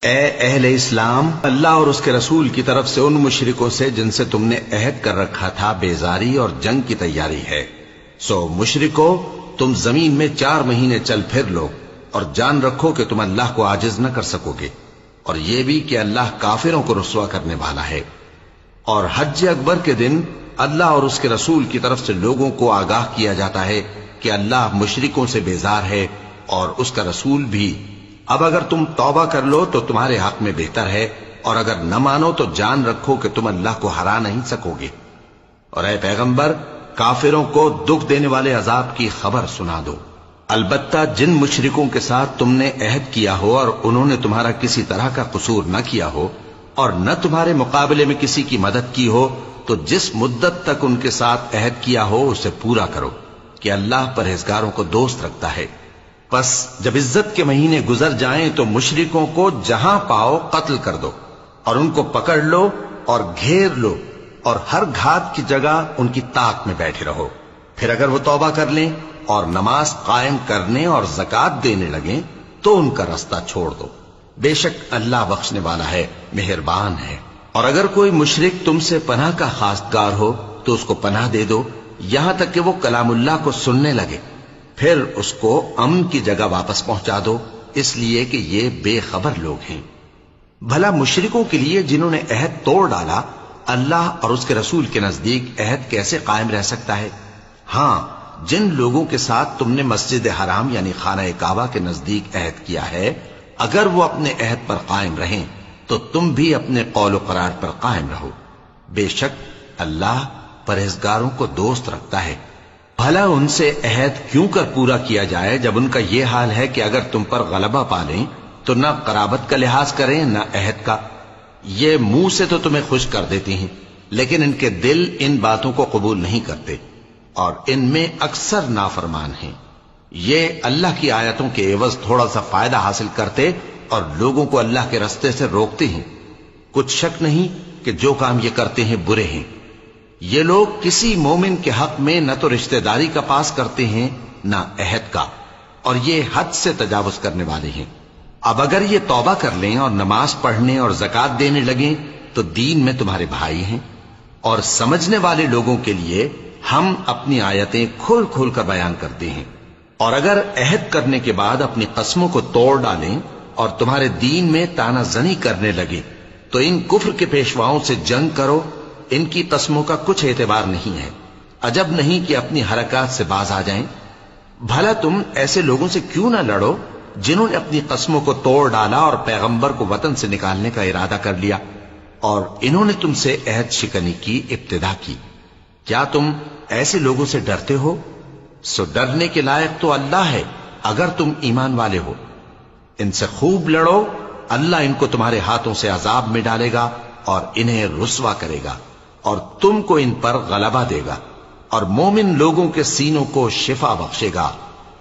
اے اہل اسلام، اللہ اور اس کے رسول کی طرف سے ان مشرکوں سے جن سے تم نے عہد کر رکھا تھا بیزاری اور جنگ کی تیاری ہے۔ سو مشرکو، تم زمین میں 4 مہینے چل پھر لو اور جان رکھو کہ تم اللہ کو عاجز نہ کر سکو گے، اور یہ بھی کہ اللہ کافروں کو رسوا کرنے والا ہے۔ اور حج اکبر کے دن اللہ اور اس کے رسول کی طرف سے لوگوں کو آگاہ کیا جاتا ہے کہ اللہ مشرکوں سے بیزار ہے اور اس کا رسول بھی۔ اب اگر تم توبہ کر لو تو تمہارے حق میں بہتر ہے، اور اگر نہ مانو تو جان رکھو کہ تم اللہ کو ہرا نہیں سکو گے۔ اور اے پیغمبر، کافروں کو دکھ دینے والے عذاب کی خبر سنا دو۔ البتہ جن مشرکوں کے ساتھ تم نے عہد کیا ہو اور انہوں نے تمہارا کسی طرح کا قصور نہ کیا ہو اور نہ تمہارے مقابلے میں کسی کی مدد کی ہو، تو جس مدت تک ان کے ساتھ عہد کیا ہو اسے پورا کرو، کہ اللہ پرہیزگاروں کو دوست رکھتا ہے۔ پس جب عزت کے مہینے گزر جائیں تو مشرکوں کو جہاں پاؤ قتل کر دو، اور ان کو پکڑ لو اور گھیر لو، اور ہر گھات کی جگہ ان کی طاق میں بیٹھے رہو۔ پھر اگر وہ توبہ کر لیں اور نماز قائم کرنے اور زکوٰۃ دینے لگیں تو ان کا رستہ چھوڑ دو، بے شک اللہ بخشنے والا ہے، مہربان ہے۔ اور اگر کوئی مشرک تم سے پناہ کا خواستگار ہو تو اس کو پناہ دے دو، یہاں تک کہ وہ کلام اللہ کو سننے لگے، پھر اس کو امن کی جگہ واپس پہنچا دو، اس لیے کہ یہ بے خبر لوگ ہیں۔ بھلا مشرکوں کے لیے جنہوں نے عہد توڑ ڈالا، اللہ اور اس کے رسول کے نزدیک عہد کیسے قائم رہ سکتا ہے؟ ہاں، جن لوگوں کے ساتھ تم نے مسجد حرام یعنی خانہ کعبہ کے نزدیک عہد کیا ہے، اگر وہ اپنے عہد پر قائم رہیں تو تم بھی اپنے قول و قرار پر قائم رہو، بے شک اللہ پرہیزگاروں کو دوست رکھتا ہے۔ بھلا ان سے عہد کیوں کر پورا کیا جائے جب ان کا یہ حال ہے کہ اگر تم پر غلبہ پالیں تو نہ قرابت کا لحاظ کریں نہ عہد کا۔ یہ منہ سے تو تمہیں خوش کر دیتی ہیں، لیکن ان کے دل ان باتوں کو قبول نہیں کرتے، اور ان میں اکثر نافرمان ہیں۔ یہ اللہ کی آیتوں کے عوض تھوڑا سا فائدہ حاصل کرتے اور لوگوں کو اللہ کے رستے سے روکتے ہیں۔ کچھ شک نہیں کہ جو کام یہ کرتے ہیں برے ہیں۔ یہ لوگ کسی مومن کے حق میں نہ تو رشتہ داری کا پاس کرتے ہیں نہ عہد کا، اور یہ حد سے تجاوز کرنے والے ہیں۔ اب اگر یہ توبہ کر لیں اور نماز پڑھنے اور زکوٰۃ دینے لگیں تو دین میں تمہارے بھائی ہیں، اور سمجھنے والے لوگوں کے لیے ہم اپنی آیتیں کھول کھول کر بیان کرتے ہیں۔ اور اگر عہد کرنے کے بعد اپنی قسموں کو توڑ ڈالیں اور تمہارے دین میں تانا زنی کرنے لگے تو ان کفر کے پیشواؤں سے جنگ کرو، ان کی قسموں کا کچھ اعتبار نہیں ہے، عجب نہیں کہ اپنی حرکات سے باز آ جائیں۔ بھلا تم ایسے لوگوں سے کیوں نہ لڑو جنہوں نے اپنی قسموں کو توڑ ڈالا اور پیغمبر کو وطن سے نکالنے کا ارادہ کر لیا، اور انہوں نے تم سے عہد شکنی کی ابتدا کی۔ کیا تم ایسے لوگوں سے ڈرتے ہو؟ سو ڈرنے کے لائق تو اللہ ہے اگر تم ایمان والے ہو۔ ان سے خوب لڑو، اللہ ان کو تمہارے ہاتھوں سے عذاب میں ڈالے گا اور انہیں رسوا کرے گا، اور تم کو ان پر غلبہ دے گا، اور مومن لوگوں کے سینوں کو شفا بخشے گا،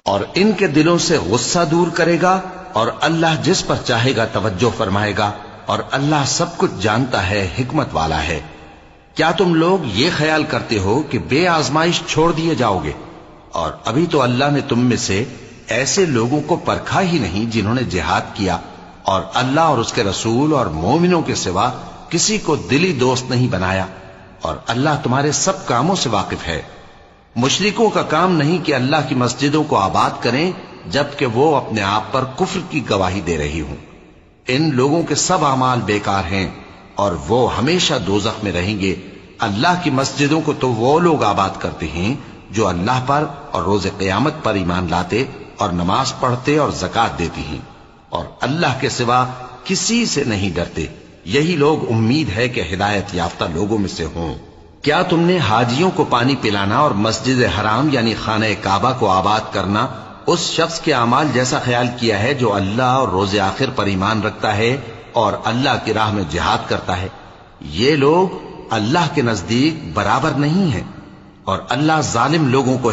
اور ان کے دلوں سے غصہ دور کرے گا، اور اللہ جس پر چاہے گا توجہ فرمائے گا، اور اللہ سب کچھ جانتا ہے، حکمت والا ہے۔ کیا تم لوگ یہ خیال کرتے ہو کہ بے آزمائش چھوڑ دیے جاؤ گے؟ اور ابھی تو اللہ نے تم میں سے ایسے لوگوں کو پرکھا ہی نہیں جنہوں نے جہاد کیا، اور اللہ اور اس کے رسول اور مومنوں کے سوا کسی کو دلی دوست نہیں بنایا، اور اللہ تمہارے سب کاموں سے واقف ہے۔ مشرکوں کا کام نہیں کہ اللہ کی مسجدوں کو آباد کریں جبکہ وہ اپنے آپ پر کفر کی گواہی دے رہی ہوں۔ ان لوگوں کے سب اعمال بیکار ہیں اور وہ ہمیشہ دوزخ میں رہیں گے۔ اللہ کی مسجدوں کو تو وہ لوگ آباد کرتے ہیں جو اللہ پر اور روز قیامت پر ایمان لاتے اور نماز پڑھتے اور زکوٰۃ دیتی ہیں، اور اللہ کے سوا کسی سے نہیں ڈرتے۔ یہی لوگ امید ہے کہ ہدایت یافتہ لوگوں میں سے ہوں۔ کیا تم نے حاجیوں کو پانی پلانا اور مسجد حرام یعنی خانہ کعبہ کو آباد کرنا اس شخص کے اعمال جیسا خیال کیا ہے جو اللہ اور روز آخر پر ایمان رکھتا ہے اور اللہ کی راہ میں جہاد کرتا ہے؟ یہ لوگ اللہ کے نزدیک برابر نہیں ہیں، اور اللہ ظالم لوگوں کو